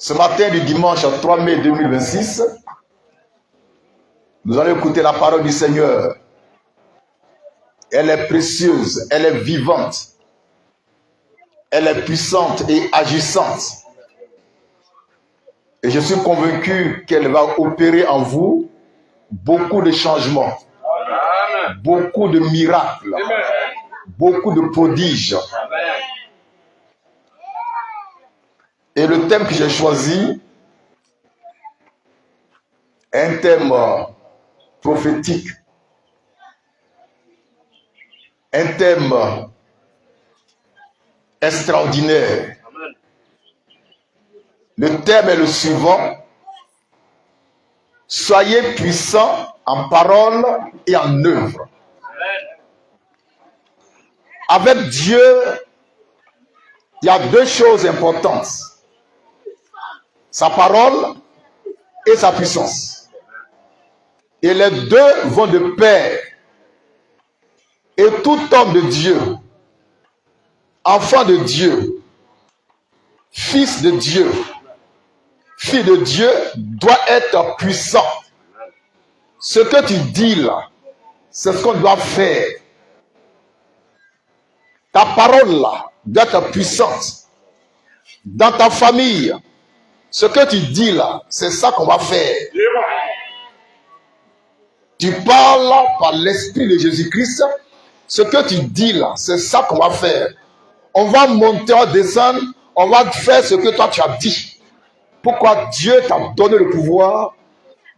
Ce matin du dimanche 3 mai 2026, nous allons écouter la parole du Seigneur. Elle est précieuse, elle est vivante, elle est puissante et agissante. Et je suis convaincu qu'elle va opérer en vous beaucoup de changements, beaucoup de miracles, beaucoup de prodiges. Et le thème que j'ai choisi est un thème prophétique, un thème extraordinaire. Le thème est le suivant: soyez puissants en parole et en œuvre. Avec Dieu, il y a deux choses importantes: sa parole et sa puissance. Et les deux vont de pair. Et tout homme de Dieu, enfant de Dieu, fils de Dieu, fille de Dieu, doit être puissant. Ce que tu dis là, c'est ce qu'on doit faire. Ta parole là doit être puissante. Dans ta famille, ce que tu dis là, c'est ça qu'on va faire. Tu parles par l'Esprit de Jésus-Christ. Ce que tu dis là, c'est ça qu'on va faire. On va monter, on va descendre, on va faire ce que toi tu as dit. Pourquoi Dieu t'a donné le pouvoir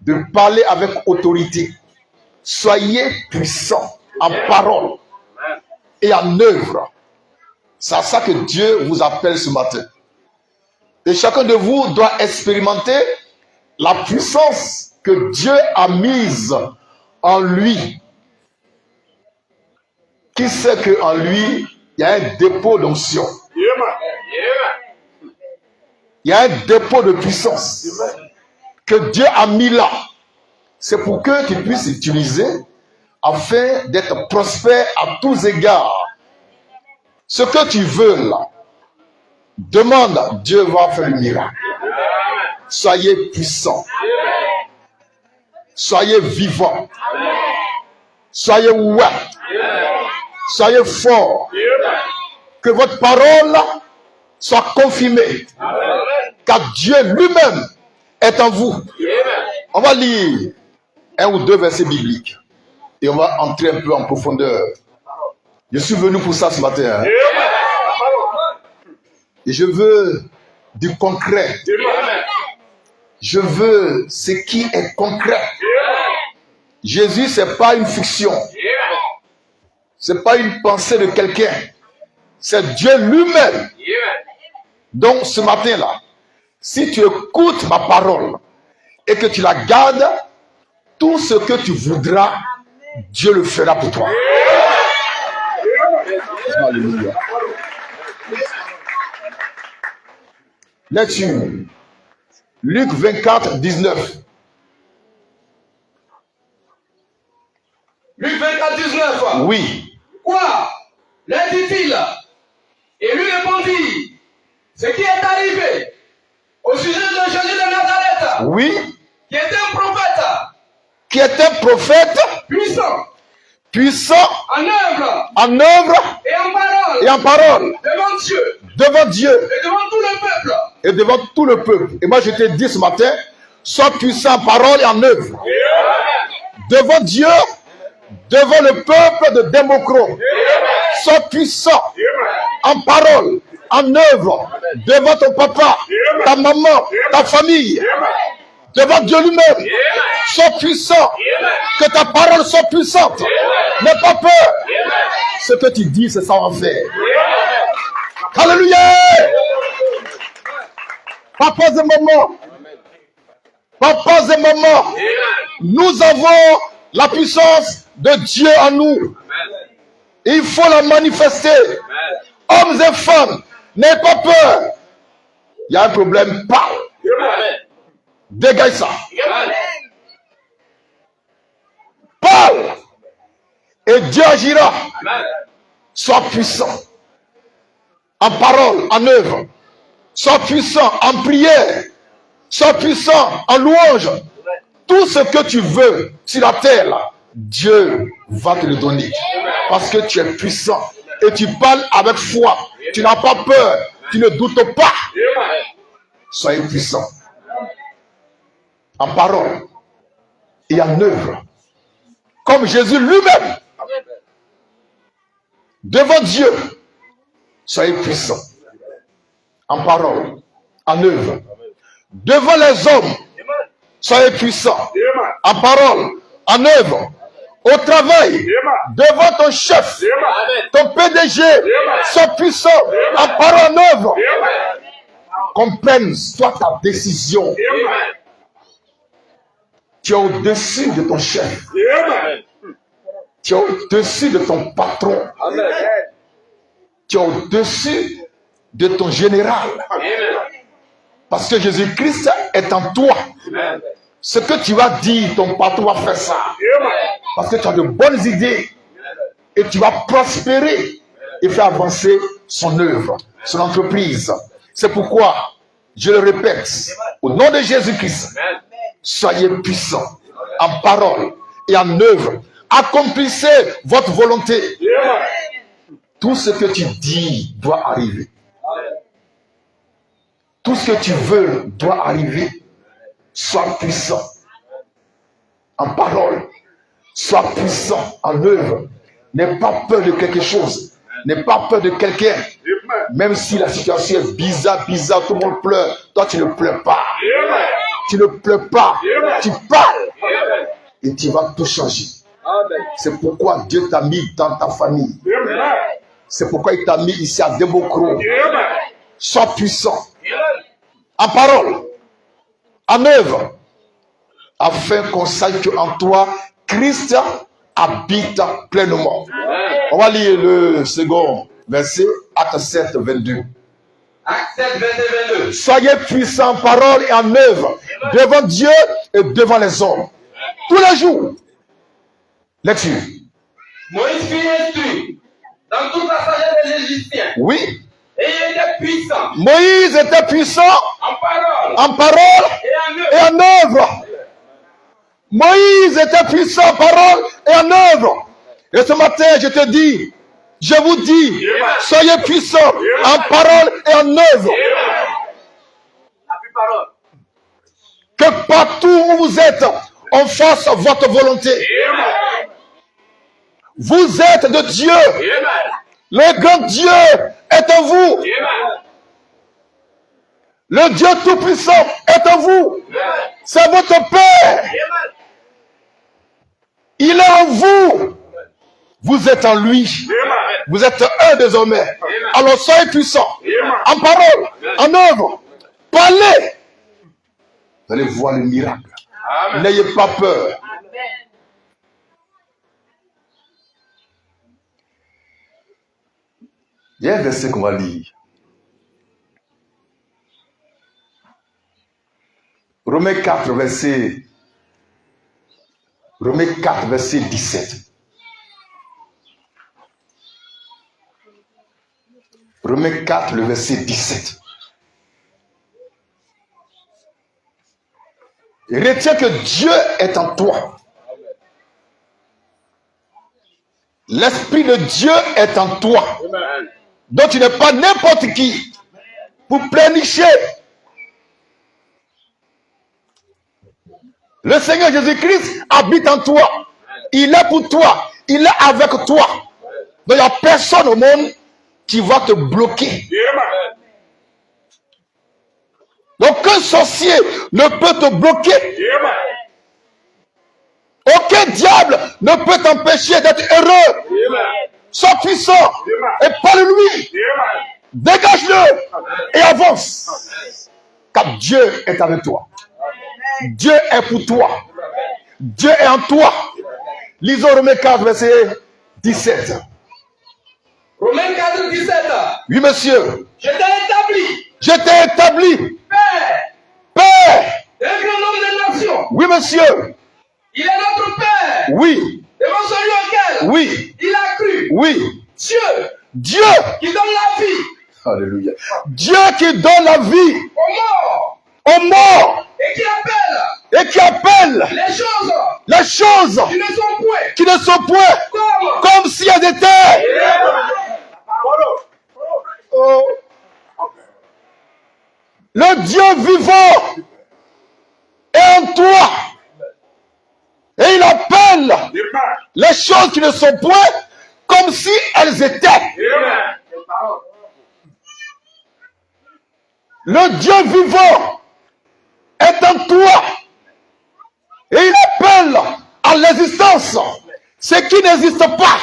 de parler avec autorité. Soyez puissants en parole et en œuvre. C'est à ça que Dieu vous appelle ce matin. Et chacun de vous doit expérimenter la puissance que Dieu a mise en lui. Qui sait qu'en lui, il y a un dépôt d'onction. Il y a un dépôt de puissance que Dieu a mis là. C'est pour que tu puisses utiliser afin d'être prospère à tous égards. Ce que tu veux là, demande, Dieu va faire le miracle. Soyez puissants. Soyez vivants. Soyez ouverts. Soyez forts. Que votre parole soit confirmée. Car Dieu lui-même est en vous. On va lire un ou deux versets bibliques. Et on va entrer un peu en profondeur. Je suis venu pour ça ce matin. Et je veux du concret. Je veux ce qui est concret. Jésus, ce n'est pas une fiction. Ce n'est pas une pensée de quelqu'un. C'est Dieu lui-même. Donc ce matin-là, si tu écoutes ma parole et que tu la gardes, tout ce que tu voudras, Dieu le fera pour toi. Alléluia. Lecture. Luc 24, 19. Luc 24, 19. Oui. Quoi? Leur dit-il. Et lui répondit: ce qui est arrivé au sujet de Jésus de Nazareth. Oui. Qui était un prophète. Qui est un prophète. Puissant. Puissant. En œuvre. En œuvre. Et en parole. Et en parole. Devant Dieu. Devant Dieu. Et devant tout le peuple. Et devant tout le peuple. Et moi je t'ai dit ce matin, sois puissant en parole et en œuvre. Devant Dieu, devant le peuple de Démocro. Sois puissant en parole, en œuvre, devant ton papa, ta maman, ta famille, devant Dieu lui-même. Sois puissant, que ta parole soit puissante. N'aie pas peur. Ce que tu dis, c'est ça en fait. Alléluia. Papa et maman, papa et maman, nous avons la puissance de Dieu en nous. Il faut la manifester. Hommes et femmes, n'ayez pas peur. Il y a un problème, parle. Dégage ça. Parle. Et Dieu agira. Sois puissant. En parole, en œuvre. Sois puissant en prière. Sois puissant en louange. Tout ce que tu veux sur la terre, là, Dieu va te le donner. Parce que tu es puissant. Et tu parles avec foi. Tu n'as pas peur. Tu ne doutes pas. Soyez puissant. En parole et en œuvre. Comme Jésus lui-même. Devant Dieu. Soyez puissant. En parole, en œuvre. Devant les hommes. Soyez puissant. En parole, en œuvre. Au travail, devant ton chef, ton PDG, sois puissant. En parole, en œuvre. Comprenne, soit ta décision. Tu es au-dessus de ton chef. Tu es au-dessus de ton patron. Tu es au-dessus de ton général. Parce que Jésus-Christ est en toi. Ce que tu vas dire, ton patron va faire ça. Parce que tu as de bonnes idées. Et tu vas prospérer et faire avancer son œuvre, son entreprise. C'est pourquoi, je le répète, au nom de Jésus-Christ, soyez puissants en parole et en œuvre. Accomplissez votre volonté. Tout ce que tu dis doit arriver. Tout ce que tu veux doit arriver. Sois puissant en parole. Sois puissant en œuvre. N'aie pas peur de quelque chose. N'aie pas peur de quelqu'un. Même si la situation est bizarre, tout le monde pleure. Toi, tu ne pleures pas. Tu ne pleures pas. Tu parles. Et tu vas tout changer. C'est pourquoi Dieu t'a mis dans ta famille. C'est pourquoi il t'a mis ici à Debocro. Sois puissant. En parole. En œuvre. Afin qu'on sache qu'en toi, Christ habite pleinement. On va lire le second verset, Acte 7, 22. Acte 7, verset 22. Soyez puissants en parole et en œuvre, devant Dieu et devant les hommes. Tous les jours. Lecture. Moïse fut instruit dans toute la sagesse des Égyptiens. Oui. Et il était puissant. Moïse était puissant En parole. et en œuvre. Moïse était puissant en parole et en œuvre. Et ce matin, je te dis, je vous dis, soyez puissants en parole et en œuvre. Que partout où vous êtes, on fasse votre volonté. Vous êtes de Dieu. Le grand Dieu est en vous. Le Dieu Tout-Puissant est en vous. C'est votre Père. Il est en vous. Vous êtes en lui. Vous êtes un désormais. Alors soyez puissants. En parole, en œuvre. Parlez. Vous allez voir le miracle. N'ayez pas peur. Il y a un verset qu'on va lire. Romains 4, verset 17. Romains 4, le verset 17. Et retiens que Dieu est en toi. L'Esprit de Dieu est en toi. Donc tu n'es pas n'importe qui pour plénicher. Le Seigneur Jésus-Christ habite en toi. Il est pour toi. Il est avec toi. Donc il n'y a personne au monde qui va te bloquer. Donc aucun sorcier ne peut te bloquer. Aucun diable ne peut t'empêcher d'être heureux. Sois puissant et parle-lui. Dégage-le et avance. Car Dieu est avec toi. Dieu est pour toi. Dieu est en toi. Lisons Romains 4, verset 17. Romains 4, 17. Oui, monsieur. Je t'ai établi. Je t'ai établi. Père. Un grand nombre de nations. Oui, monsieur. Il est notre Père. Oui. Devant celui auquel. Oui. Il a cru. Oui. Dieu. Qui donne la vie. Alléluia. Dieu qui donne la vie aux morts. aux morts. et qui appelle les choses qui ne sont point comme si elles étaient. Oh. Le Dieu vivant est en toi et il appelle les choses qui ne sont point comme si elles étaient. Le Dieu vivant est en toi et il appelle à l'existence ce qui n'existe pas.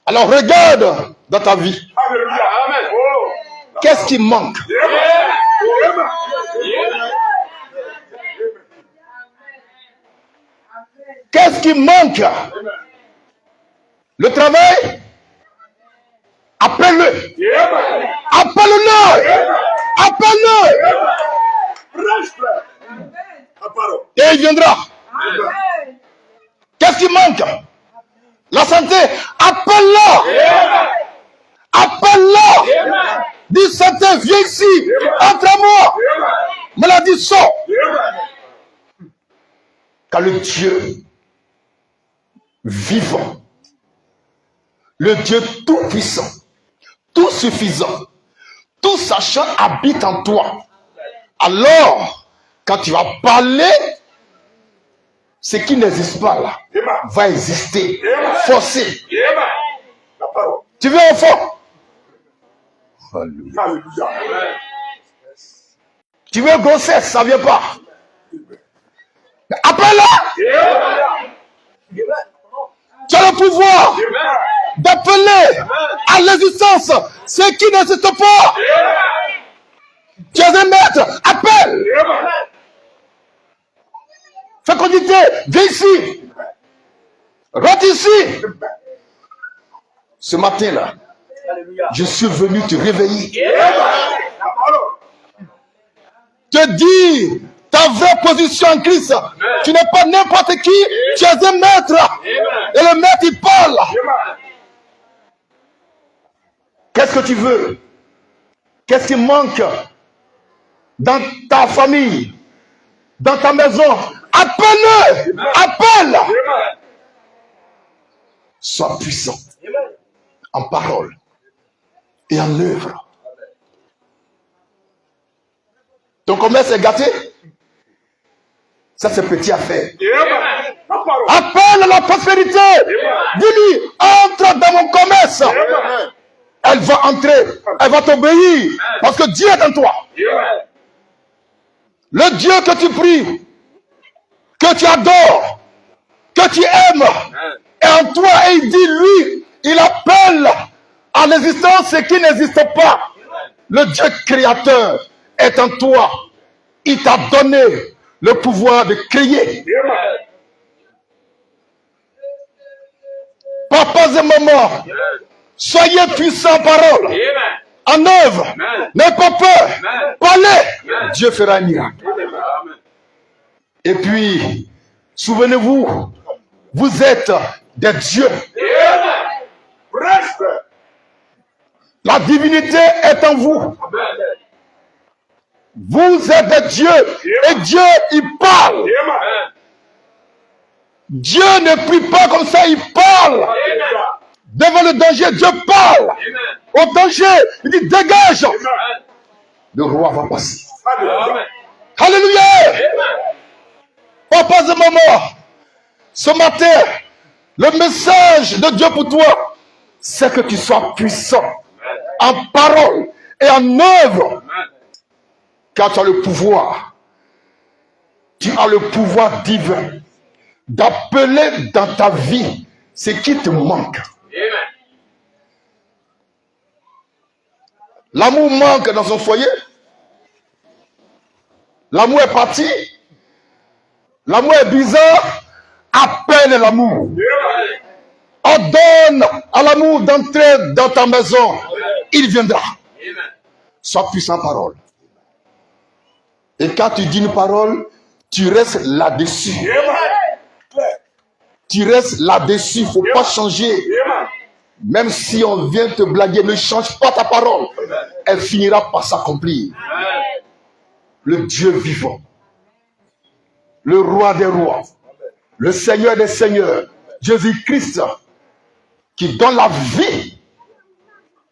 Alors regarde dans ta vie. Qu'est-ce qui manque? Qu'est-ce qui manque? Le travail? Appelle-le. Appelle-le. Appelle-le. Et il viendra. Qu'est-ce qui manque? La santé? Appelle-le. Appelle-le. Dis santé, viens ici. Entre à moi. Maladie, sort. Car le Dieu vivant, le Dieu tout-puissant, tout suffisant, tout sachant habite en toi. Alors, quand tu vas parler, ce qui n'existe pas là va exister, forcé. Tu veux enfant? Alléluia. Tu veux grossesse, ça ne vient pas. Appelle-la. Tu as le pouvoir d'appeler à l'existence ce qui n'existe pas. Tu es un maître, appelle. Fécondité, viens ici. Rentre ici. Ce matin-là, je suis venu te réveiller. Te dire ta vraie position en Christ. Tu n'es pas n'importe qui, tu es un maître. Et le maître, il parle. Qu'est-ce que tu veux? Qu'est-ce qui manque dans ta famille, dans ta maison? Appelle-le. Appelle. Sois puissant en parole et en œuvre. Ton commerce est gâté? Ça, c'est petit à faire. Appelle la prospérité. Dis-lui, entre dans mon commerce. Elle va entrer. Elle va t'obéir. Parce que Dieu est en toi. Le Dieu que tu pries, que tu adores, que tu aimes, est en toi. Et il dit, lui, il appelle à l'existence ce qui n'existe pas. Le Dieu créateur est en toi. Il t'a donné le pouvoir de créer. Papas et mamans, soyez puissants en parole, en œuvre. N'ayez pas peur. Parlez. Dieu fera un miracle. Et puis, souvenez-vous, vous êtes des dieux. La divinité est en vous. Vous êtes des dieux. Et Dieu, il parle. Dieu ne prie pas comme ça, il parle. Devant le danger, Dieu parle. Au danger, il dit dégage. Le roi va passer. Alléluia. Papa et maman, ce matin, le message de Dieu pour toi, c'est que tu sois puissant en parole et en œuvre. Car tu as le pouvoir. Tu as le pouvoir divin d'appeler dans ta vie ce qui te manque. L'amour manque dans son foyer. L'amour est parti. L'amour est bizarre. Appelle l'amour. Ordonne à l'amour d'entrer dans ta maison. Il viendra. Sois puissant en parole. Et quand tu dis une parole, tu restes là-dessus. Tu restes là-dessus. Il ne faut pas changer. Même si on vient te blaguer, ne change pas ta parole. Elle finira par s'accomplir. le Dieu vivant, le roi des rois, le Seigneur des seigneurs, Jésus-Christ, qui donne la vie,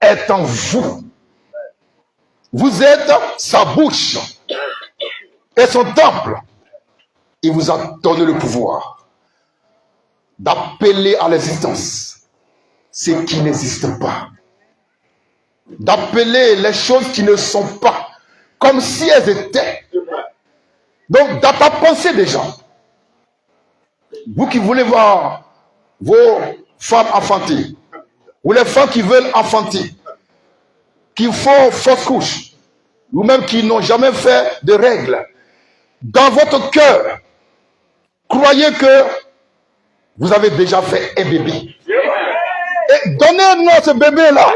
est en vous. Vous êtes sa bouche et son temple. Il vous a donné le pouvoir d'appeler à l'existence ce qui n'existe pas, d'appeler les choses qui ne sont pas comme si elles étaient. Donc, dans ta pensée déjà, vous qui voulez voir vos femmes enfanter, ou les femmes qui veulent enfanter, qui font fausse couche, ou même qui n'ont jamais fait de règles, dans votre cœur, croyez que vous avez déjà fait un bébé. Et donnez un nom à ce bébé-là.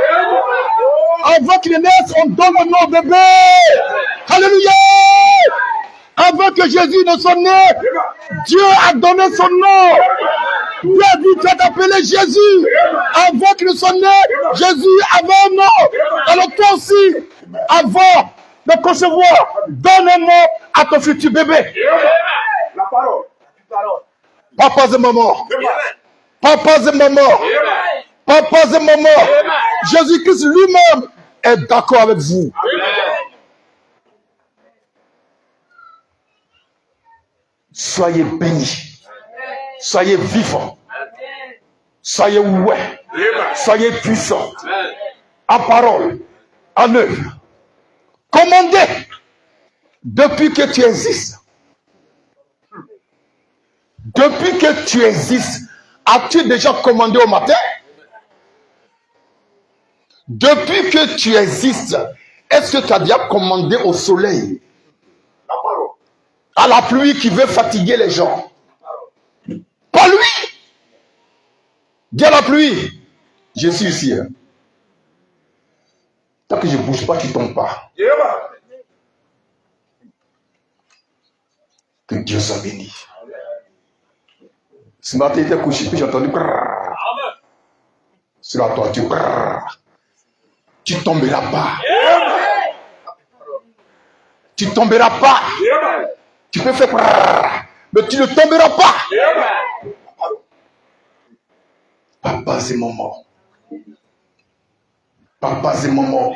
Avant qu'il naisse, on donne le nom au bébé. Alléluia. Avant que Jésus ne soit né, Dieu a donné son nom. Dieu a dit, tu vas t'appeler Jésus. Avant qu'il ne soit né, Jésus avait un nom. Alors toi aussi, avant de concevoir, donne un nom à ton futur bébé. La parole. Papas et mamans. Papas et mamans. Papas et mamans. Jésus-Christ lui-même est d'accord avec vous. Soyez bénis. Soyez vivants. Soyez ouverts. Soyez puissants. En parole, en œuvre. Commandez depuis que tu existes. Depuis que tu existes, as-tu déjà commandé au matin? Depuis que tu existes, est-ce que tu as déjà commandé au soleil? À la pluie qui veut fatiguer les gens? Pas lui! Dis à la pluie, je suis ici. Hein. Tant que je ne bouge pas, tu ne tombes pas. Que Dieu soit béni. Ce matin, il était couché, puis j'ai entendu sur la toiture. Tu ne tomberas pas. Tu ne tomberas pas. Tu peux faire mais tu ne tomberas pas. Papas et mamans. Papas et mamans.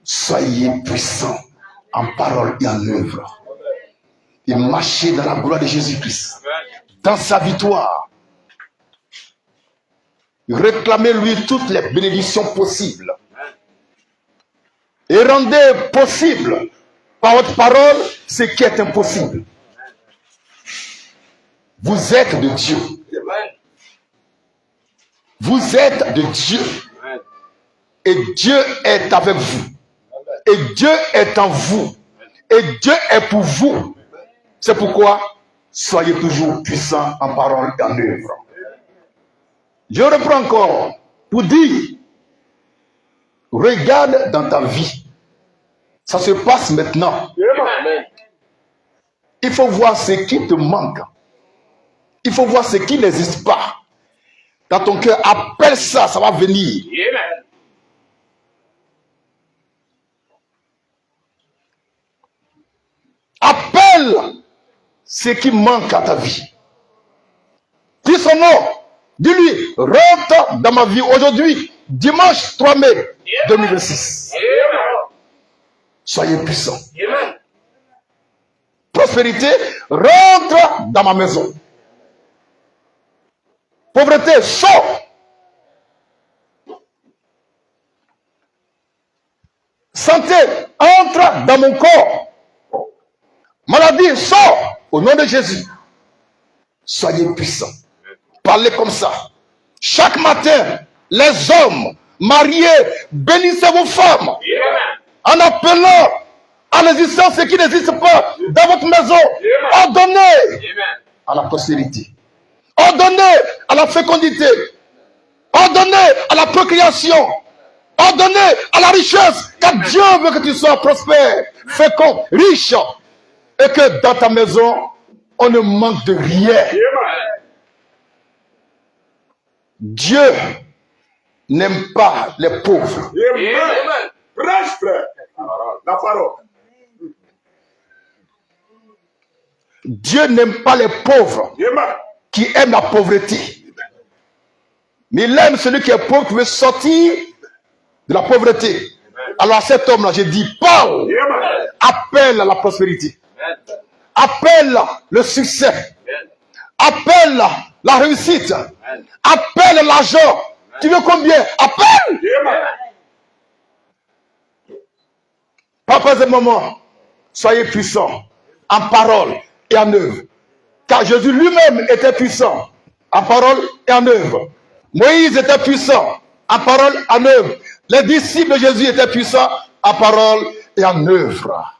Soyez puissants en parole et en œuvre. Et marchez dans la gloire de Jésus-Christ. Dans sa victoire. Réclamez-lui toutes les bénédictions possibles. Et rendez possible par votre parole ce qui est impossible. Vous êtes de Dieu. Vous êtes de Dieu. Et Dieu est avec vous. Et Dieu est en vous. Et Dieu est pour vous. C'est pourquoi soyez toujours puissants en parole et en œuvre. Je reprends encore pour dire, regarde dans ta vie. Ça se passe maintenant. Il faut voir ce qui te manque. Il faut voir ce qui n'existe pas. Dans ton cœur, appelle ça, ça va venir. Appelle ce qui manque à ta vie. Dis son nom. Dis-lui, rentre dans ma vie aujourd'hui, dimanche 3 mai 2026. Soyez puissants. Prospérité, rentre dans ma maison. Pauvreté, sors. Santé, entre dans mon corps. Maladie, sors au nom de Jésus. Soyez puissants. Parlez comme ça. Chaque matin, les hommes mariés, bénissez vos femmes. En appelant à l'existence ce qui n'existe pas dans votre maison. Ordonnez à la prospérité. Ordonnez à la fécondité. Ordonnez à la procréation. Ordonnez à la richesse. Car Dieu veut que tu sois prospère, fécond, riche. Et que dans ta maison, on ne manque de rien. Dieu n'aime pas les pauvres. Prêche, frère. La parole. Dieu n'aime pas les pauvres Amen. qui aiment la pauvreté. Mais il aime celui qui est pauvre, qui veut sortir de la pauvreté. Alors à cet homme-là, j'ai dit, parle, Amen. appelle à la prospérité. Appelle le succès. Appelle la réussite. Appelle l'argent. Tu veux combien? Appelle. Amen. Papa et maman, soyez puissants en parole et en œuvre. Car Jésus lui-même était puissant en parole et en œuvre. Moïse était puissant en parole et en œuvre. Les disciples de Jésus étaient puissants en parole et en œuvre.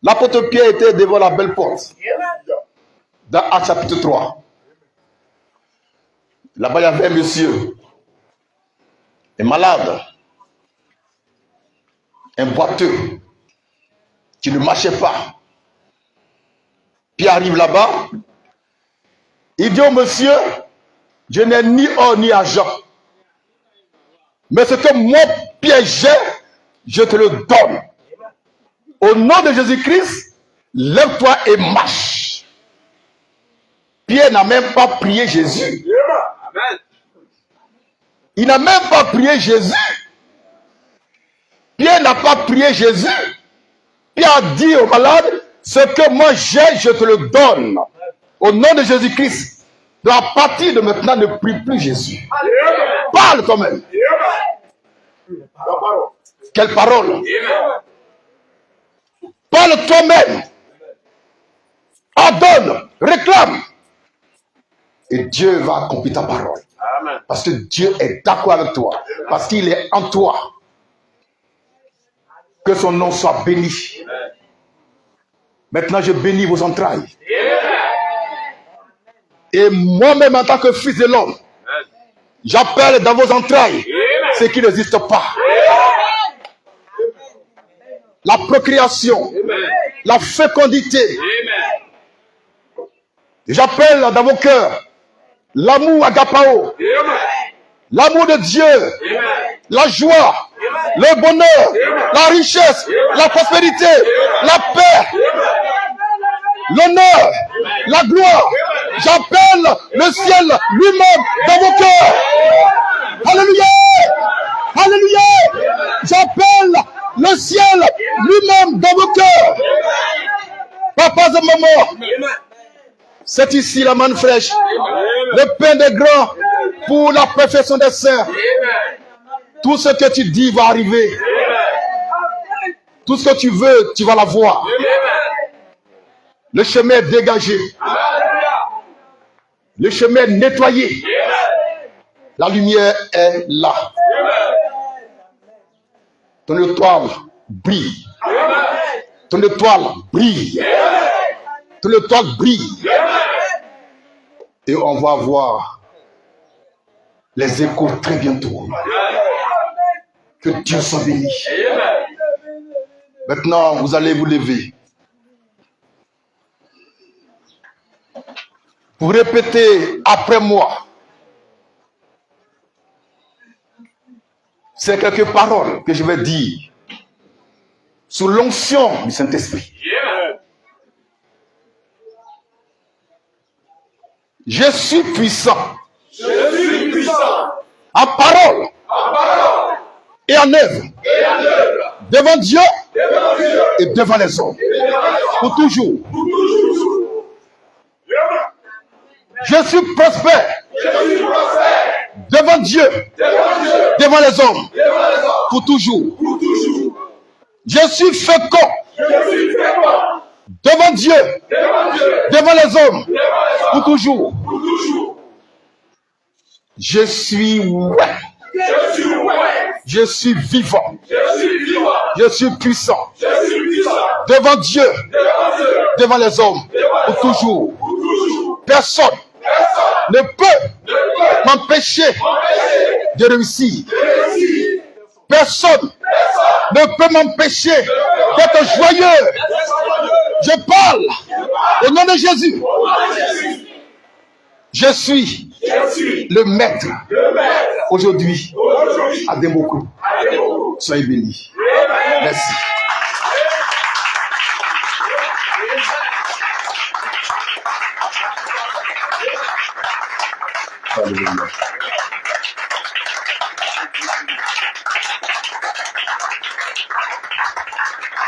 L'apôtre Pierre était devant la belle porte. Dans Actes chapitre 3. Là-bas, il y avait un monsieur, un malade, un boiteux, qui ne marchait pas. Pierre arrive là-bas. Il dit au monsieur, je n'ai ni or ni argent. Mais ce que moi, Pierre, j'ai, je te le donne. Au nom de Jésus-Christ, lève-toi et marche. Pierre n'a même pas prié Jésus. Amen. Il n'a même pas prié Jésus. Pierre n'a pas prié Jésus. Pierre a dit au malade, ce que moi j'ai, je te le donne. Au nom de Jésus-Christ. Donc à partir de maintenant, ne prie plus Jésus. Parle quand même. La parole. Quelle parole? Parle toi-même. Ordonne, réclame. Et Dieu va accomplir ta parole. Amen. Parce que Dieu est d'accord avec toi. Parce qu'il est en toi. Que son nom soit béni. Maintenant, je bénis vos entrailles. Et moi-même, en tant que fils de l'homme, j'appelle dans vos entrailles ce qui n'existe pas. La procréation, la fécondité. J'appelle dans vos cœurs l'amour agapao, l'amour de Dieu, la joie, le bonheur, la richesse, la prospérité, la paix, l'honneur, la gloire. J'appelle le ciel lui-même dans vos cœurs. Alléluia! Alléluia! J'appelle le ciel lui-même dans vos cœurs. Papas et mamans, c'est ici la manne fraîche, le pain des grands pour la perfection des saints. Tout ce que tu dis va arriver. Tout ce que tu veux, tu vas l'avoir. Le chemin est dégagé. Le chemin est nettoyé. La lumière est là. Ton étoile brille. Ton étoile brille. Ton étoile brille. Et on va voir les échos très bientôt. Que Dieu soit béni. Maintenant, vous allez vous lever. Vous répétez après moi. C'est quelques paroles que je vais dire sous l'onction du Saint-Esprit. Je suis puissant. Je suis puissant. En parole. Et en œuvre. Devant Dieu. Et devant les hommes. Pour toujours. Je suis prospère. Devant Dieu. Devant les hommes. Pour toujours. Je suis fécond. Devant Dieu. Devant les hommes. Pour toujours. Je suis ouais. Je suis vivant. Je suis puissant. Devant Dieu. Devant les hommes. Pour toujours. Personne ne peut m'empêcher de réussir. Personne ne peut m'empêcher d'être joyeux. Je parle au nom de Jésus. Je suis le maître. Aujourd'hui, à Demoko. Soyez bénis. Merci.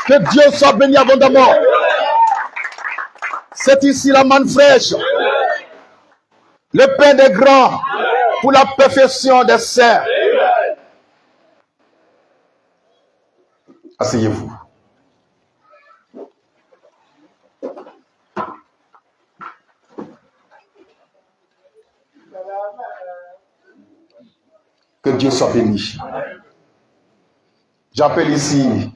Que Dieu soit béni abondamment. C'est ici la manne fraîche. Le pain des grands pour la perfection des saints. Asseyez-vous. Que Dieu soit béni. J'appelle ici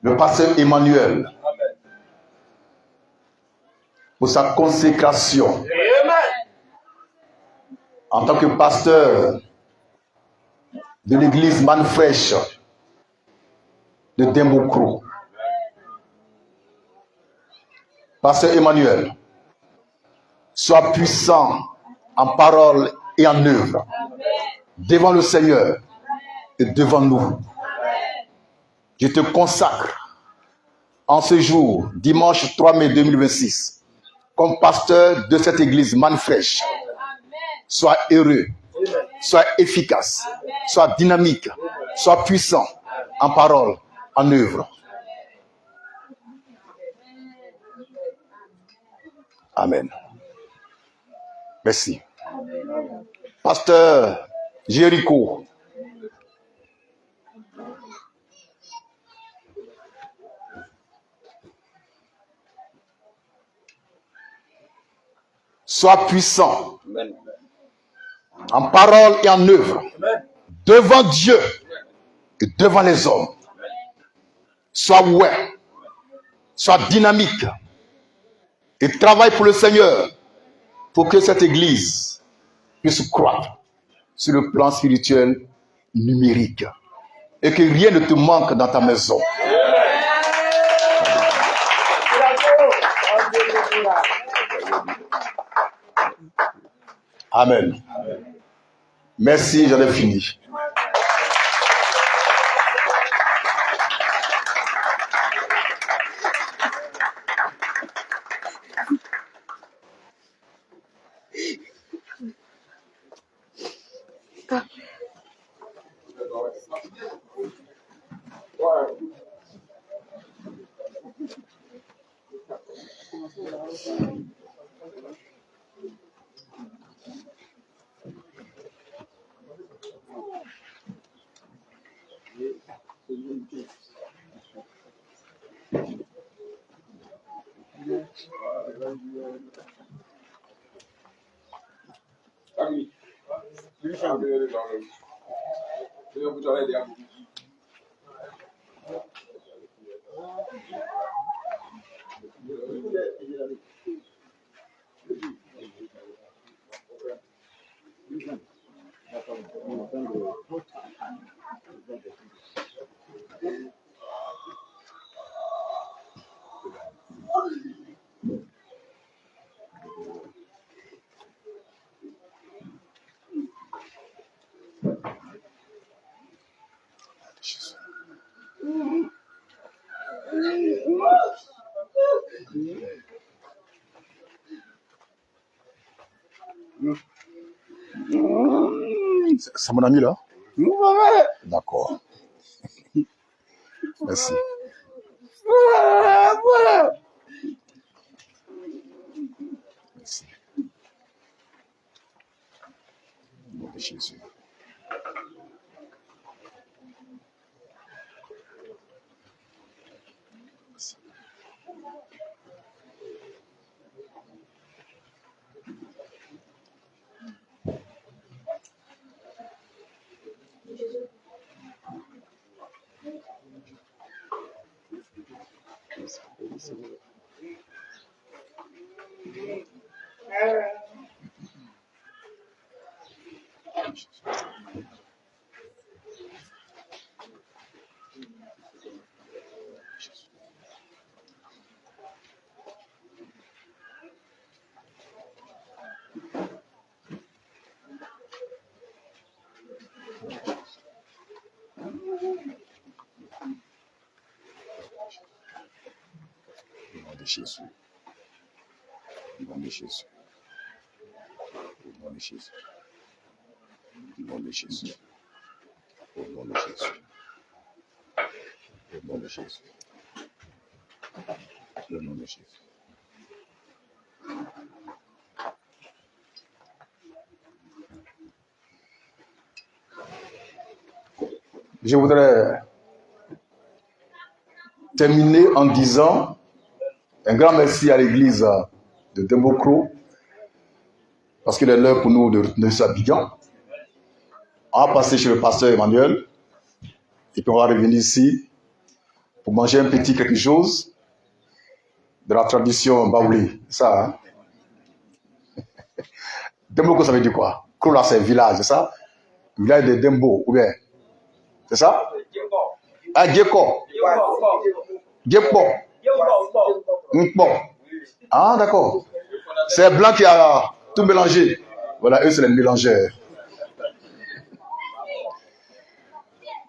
le pasteur Emmanuel pour sa consécration en tant que pasteur de l'église Manne Fraîche de Dembocro. Pasteur Emmanuel, sois puissant en parole et en œuvre devant le Seigneur et devant nous. Je te consacre en ce jour, dimanche 3 mai 2026, comme pasteur de cette église Manne Fraîche. Sois heureux, sois efficace, sois dynamique, sois puissant en parole, en œuvre. Amen. Merci. Pasteur Jéricho. Sois puissant en parole et en œuvre devant Dieu et devant les hommes. Sois ouais, sois dynamique et travaille pour le Seigneur pour que cette église puisse croître sur le plan spirituel, numérique, et que rien ne te manque dans ta maison. Amen. Merci, j'en ai fini. C'est mon ami là? D'accord. Merci. Merci. Nom de Jésus. Merci. Nom de Jésus. Nom de Jésus. Nom de Jésus. Nom de Jésus. Au nom de Jésus. Au nom de Jésus. Au nom de Jésus. Je voudrais terminer en disant un grand merci à l'église de Dembocro, parce qu'il est l'heure pour nous de s'habiller. On va passer chez le pasteur Emmanuel, et puis on va revenir ici pour manger un petit quelque chose de la tradition baoulé. Ça, hein? Dembocro, ça veut dire quoi? Kro, c'est village, c'est ça? Village de Dembo, ou bien? C'est ça? Ah, Djeko. Djeko. Nkpo. Ah, d'accord. C'est Blanc qui a tout mélangé. Voilà, eux, c'est les mélangeurs.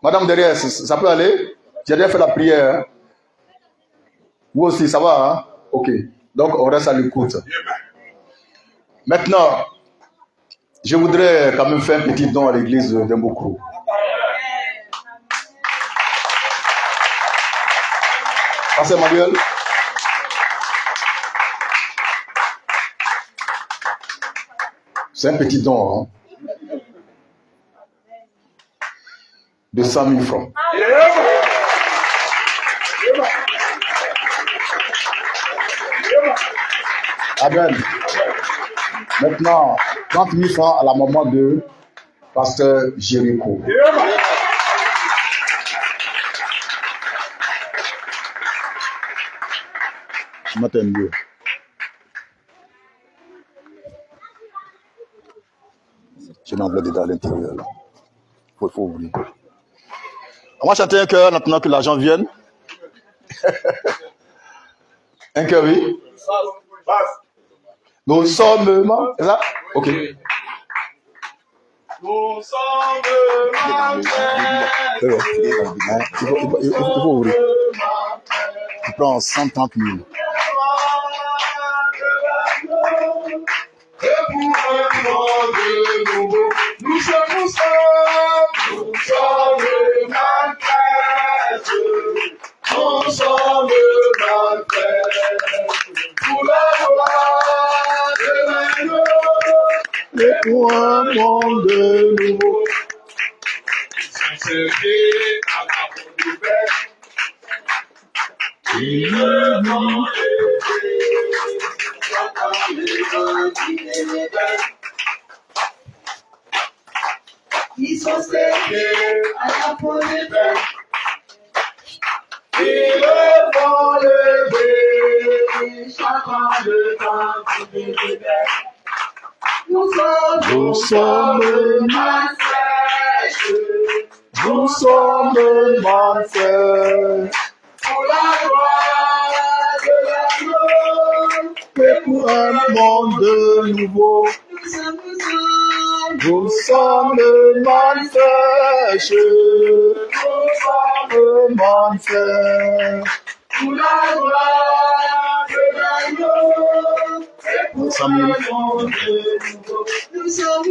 Madame derrière, ça peut aller? J'ai déjà fait la prière. Hein? Vous aussi, ça va? Hein? Ok. Donc, on reste à l'écoute. Maintenant, je voudrais quand même faire un petit don à l'église de Dembocro. Pasteur Emmanuel. C'est un petit don, hein? De 100 000 francs. Amen. Maintenant, 30 000 francs à la maman de pasteur Jéricho. Je m'attends mieux. J'ai une enveloppe dedans à l'intérieur. Il faut ouvrir. On va chanter un cœur maintenant que l'argent vienne. Un cœur, oui. Nous sommes... C'est ça? Ok. Nous sommes Il faut ouvrir. Tu prends 130 000. Et pour un monde nouveau, nous sommes malfaits. Nous sommes malfaits. Pour la gloire de l'agneau. Et pour un monde nouveau. Ils sont servis à la peau du Père. Ils ne vont Ils sont servis à la peau du Père. ils vont lever Chacun le temps du Père. Nous sommes malfaits. Nous sommes malfaits. pour la gloire de l'agneau. Et pour un monde nouveau. Nous sommes malfaits. Nous sommes malfaits. Pour la gloire de l'agneau. Et pour un monde nouveau. Nous sommes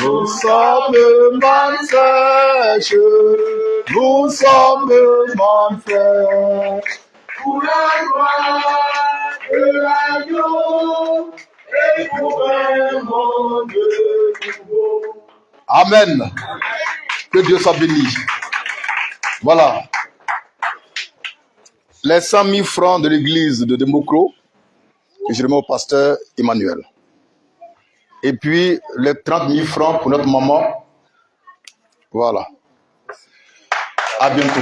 Nous sommes malfaits. Nous sommes malfaits. Pour la gloire de l'agneau. Et pour un monde nouveau. Amen. Que Dieu soit béni. Voilà. Les 100 000 francs de l'église de Dembocro, que je remets au pasteur Emmanuel. Et puis les 30 000 francs pour notre maman. Voilà. À bientôt.